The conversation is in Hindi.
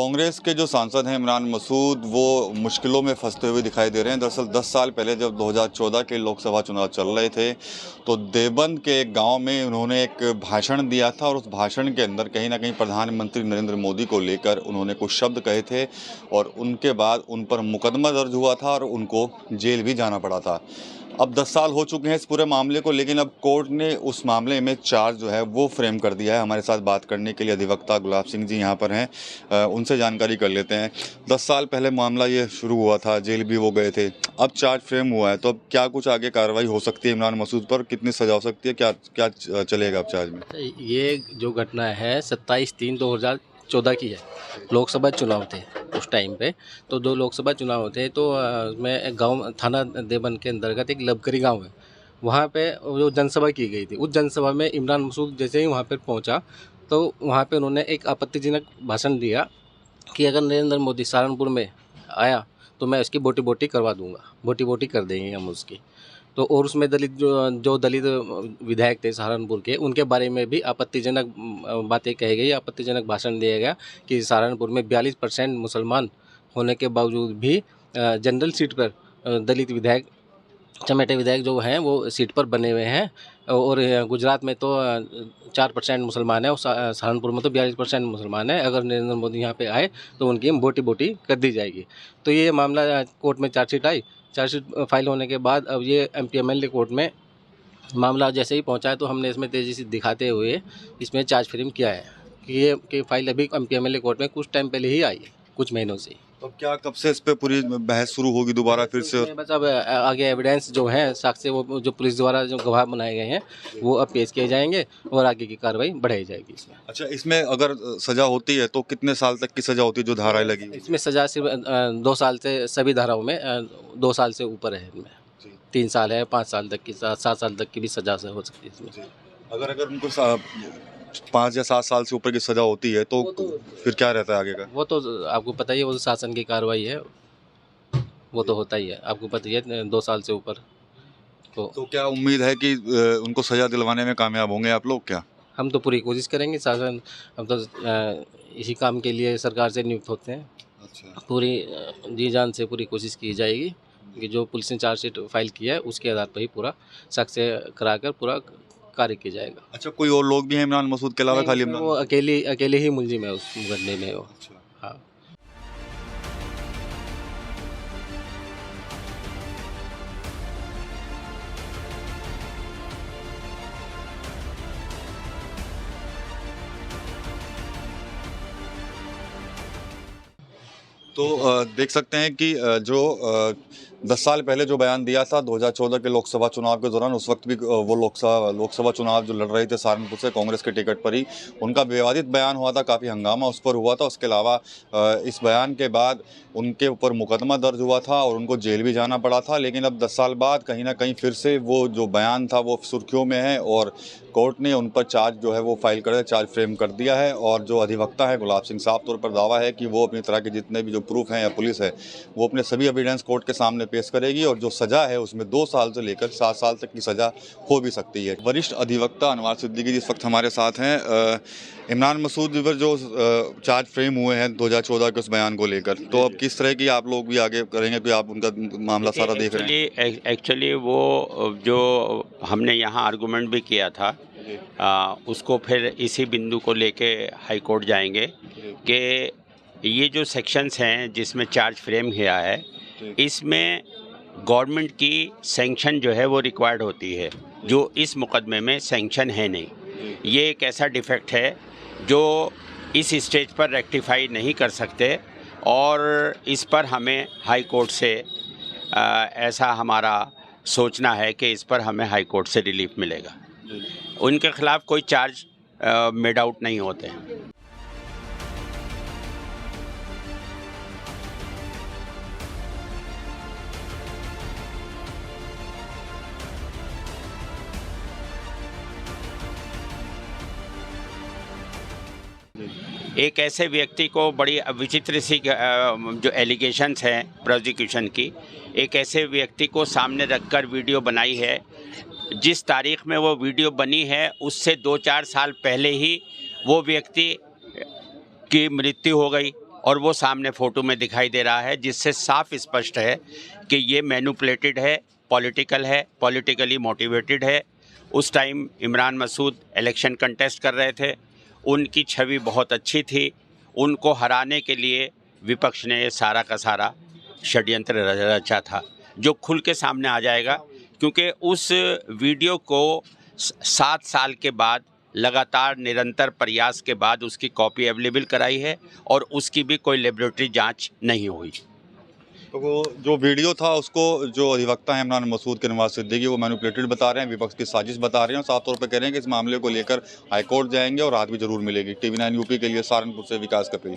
कांग्रेस के जो सांसद हैं इमरान मसूद वो मुश्किलों में फंसते हुए दिखाई दे रहे हैं। दरअसल 10 साल पहले जब 2014 के लोकसभा चुनाव चल रहे थे तो देवबंद के एक गांव में उन्होंने एक भाषण दिया था और उस भाषण के अंदर कहीं ना कहीं प्रधानमंत्री नरेंद्र मोदी को लेकर उन्होंने कुछ शब्द कहे थे और उनके बाद उन पर मुकदमा दर्ज हुआ था और उनको जेल भी जाना पड़ा था। अब 10 साल हो चुके हैं इस पूरे मामले को, लेकिन अब कोर्ट ने उस मामले में चार्ज जो है वो फ्रेम कर दिया है। हमारे साथ बात करने के लिए अधिवक्ता गुलाब सिंह जी यहाँ पर हैं, उनसे जानकारी कर लेते हैं। 10 साल पहले मामला ये शुरू हुआ था, जेल भी वो गए थे, अब चार्ज फ्रेम हुआ है, तो अब क्या कुछ आगे कार्रवाई हो सकती है इमरान मसूद पर? कितनी सजा हो सकती है? क्या क्या चलेगा अब चार्ज में? ये जो घटना है 27/3/2014 की है। लोकसभा चुनाव थे उस टाइम पे, तो 2 लोकसभा चुनाव थे, तो मैं गांव थाना देवबंद के अंतर्गत एक लबकरी गांव है, वहाँ पे जो जनसभा की गई थी, उस जनसभा में इमरान मसूद जैसे ही वहाँ पर पहुँचा तो वहाँ पे उन्होंने एक आपत्तिजनक भाषण दिया कि अगर नरेंद्र मोदी सहारनपुर में आया तो मैं उसकी बोटी बोटी करवा दूंगा, बोटी बोटी कर देंगे हम उसकी। तो और उसमें दलित जो दलित विधायक थे सहारनपुर के, उनके बारे में भी आपत्तिजनक बातें कही गई, आपत्तिजनक भाषण दिया गया कि सहारनपुर में 42% मुसलमान होने के बावजूद भी जनरल सीट पर दलित विधायक, चमेटे विधायक जो हैं वो सीट पर बने हुए हैं। और गुजरात में तो 4% मुसलमान है और सहारनपुर में तो 42% मुसलमान है। अगर नरेंद्र मोदी यहाँ पे आए तो उनकी हम बोटी बोटी कर दी जाएगी। तो ये मामला कोर्ट में चार्जशीट आई, चार्जशीट फाइल होने के बाद अब ये MPMLA कोर्ट में मामला जैसे ही पहुँचा है तो हमने इसमें तेज़ी से दिखाते हुए इसमें चार्ज फ्रेम किया है कि ये कि फाइल अभी MPMLA कोर्ट में कुछ टाइम पहले ही आई है, कुछ महीनों से। तो क्या कब से इस पे पूरी बहस शुरू होगी दोबारा फिर से? बस अब आगे एविडेंस जो है, साक्ष्य, वो जो पुलिस द्वारा जो गवाह बनाए गए हैं वो अब पेश किए जाएंगे और आगे की कार्रवाई बढ़ाई जाएगी इसमें। अच्छा, इसमें अगर सजा होती है तो कितने साल तक की सजा होती है जो धाराएं लगी हुई? इसमें सजा सिर्फ 2 साल से, सभी धाराओं में 2 साल से ऊपर है, इनमें 3 साल है, 5 साल तक की, 7 साल तक की भी सजा से हो सकती है इसमें। अगर उनको 5 या 7 साल से ऊपर की सजा होती है तो फिर क्या रहता है आगे का? वो तो आपको पता ही है, वो तो शासन की कार्रवाई है, वो तो होता ही है, आपको पता ही है 2 साल से ऊपर। तो क्या उम्मीद है कि उनको सजा दिलवाने में कामयाब होंगे आप लोग? क्या हम तो पूरी कोशिश करेंगे, शासन, हम तो इसी काम के लिए सरकार से नियुक्त होते हैं। अच्छा, पूरी जी जान से पूरी कोशिश की जाएगी कि जो पुलिस ने चार्जशीट फाइल किया है उसके आधार पर ही पूरा साक्ष्य कराकर पूरा कार्य किया जाएगा। अच्छा, कोई और लोग भी हैं इमरान मसूद के अलावा? खाली इमरान? वो अकेले ही मुलजिम है उस मुकदमे में वो। अच्छा। हाँ। तो देख सकते हैं कि जो 10 साल पहले जो बयान दिया था 2014 के लोकसभा चुनाव के दौरान, उस वक्त भी वो लोकसभा चुनाव जो लड़ रहे थे सहारनपुर से कांग्रेस के टिकट पर ही, उनका विवादित बयान हुआ था, काफ़ी हंगामा उस पर हुआ था। उसके अलावा इस बयान के बाद उनके ऊपर मुकदमा दर्ज हुआ था और उनको जेल भी जाना पड़ा था। लेकिन अब 10 साल बाद कहीं ना कहीं फिर से वो जो बयान था वो सुर्खियों में है और कोर्ट ने उन पर चार्ज जो है वो फाइल कर चार्ज फ्रेम कर दिया है। और जो अधिवक्ता है गुलाब सिंह, साफ तौर पर दावा है कि वो अपनी तरह के जितने भी जो प्रूफ हैं या पुलिस है वो अपने सभी एविडेंस कोर्ट के सामने पेश करेगी और जो सज़ा है उसमें 2 साल से लेकर 7 साल तक की सज़ा हो भी सकती है। वरिष्ठ अधिवक्ता अनवार सिद्दीकी इस वक्त हमारे साथ हैं। इमरान मसूद पर जो चार्ज फ्रेम हुए हैं 2014 के उस बयान को लेकर, तो अब किस तरह की आप लोग भी आगे करेंगे? कोई आप उनका मामला सारा देख रहे हैं? एक्चुअली वो जो हमने यहाँ आर्गूमेंट भी किया था, उसको फिर इसी बिंदु को लेके हाई कोर्ट जाएंगे कि ये जो सेक्शंस हैं जिसमें चार्ज फ्रेम किया है, इसमें गवर्नमेंट की सैंक्शन जो है वो रिक्वायर्ड होती है, जो इस मुकदमे में सैंक्शन है नहीं। ये एक ऐसा डिफेक्ट है जो इस स्टेज पर रेक्टिफाई नहीं कर सकते और इस पर हमें हाई कोर्ट से ऐसा हमारा सोचना है कि इस पर हमें हाई कोर्ट से रिलीफ मिलेगा। उनके खिलाफ कोई चार्ज मेड आउट नहीं होते हैं। एक ऐसे व्यक्ति को बड़ी विचित्र सी जो एलिगेशंस हैं प्रोसिक्यूशन की, एक ऐसे व्यक्ति को सामने रखकर वीडियो बनाई है, जिस तारीख में वो वीडियो बनी है उससे 2-4 साल पहले ही वो व्यक्ति की मृत्यु हो गई और वो सामने फ़ोटो में दिखाई दे रहा है, जिससे साफ स्पष्ट है कि ये मैनिपुलेटेड है, पॉलिटिकल है, पॉलिटिकली मोटिवेटेड है। उस time Imran Masood election contest कर रहे थे, उनकी छवि बहुत अच्छी थी, उनको हराने के लिए विपक्ष ने ये सारा का सारा षड्यंत्र रचा था, जो खुल के सामने आ जाएगा, क्योंकि उस वीडियो को 7 साल के बाद लगातार निरंतर प्रयास के बाद उसकी कॉपी अवेलेबल कराई है और उसकी भी कोई लेबोरेटरी जांच नहीं हुई। तो वो जो वीडियो था उसको जो अधिवक्ता हैं इमरान मसूद के नवाज सिद्दीकी वो मैनिपुलेटेड बता रहे हैं, विपक्ष की साजिश बता रहे हैं और साफ तौर पर कह रहे हैं कि इस मामले को लेकर हाईकोर्ट जाएंगे और राहत भी जरूर मिलेगी। TV9 यूपी के लिए सहारनपुर से विकास कपिल।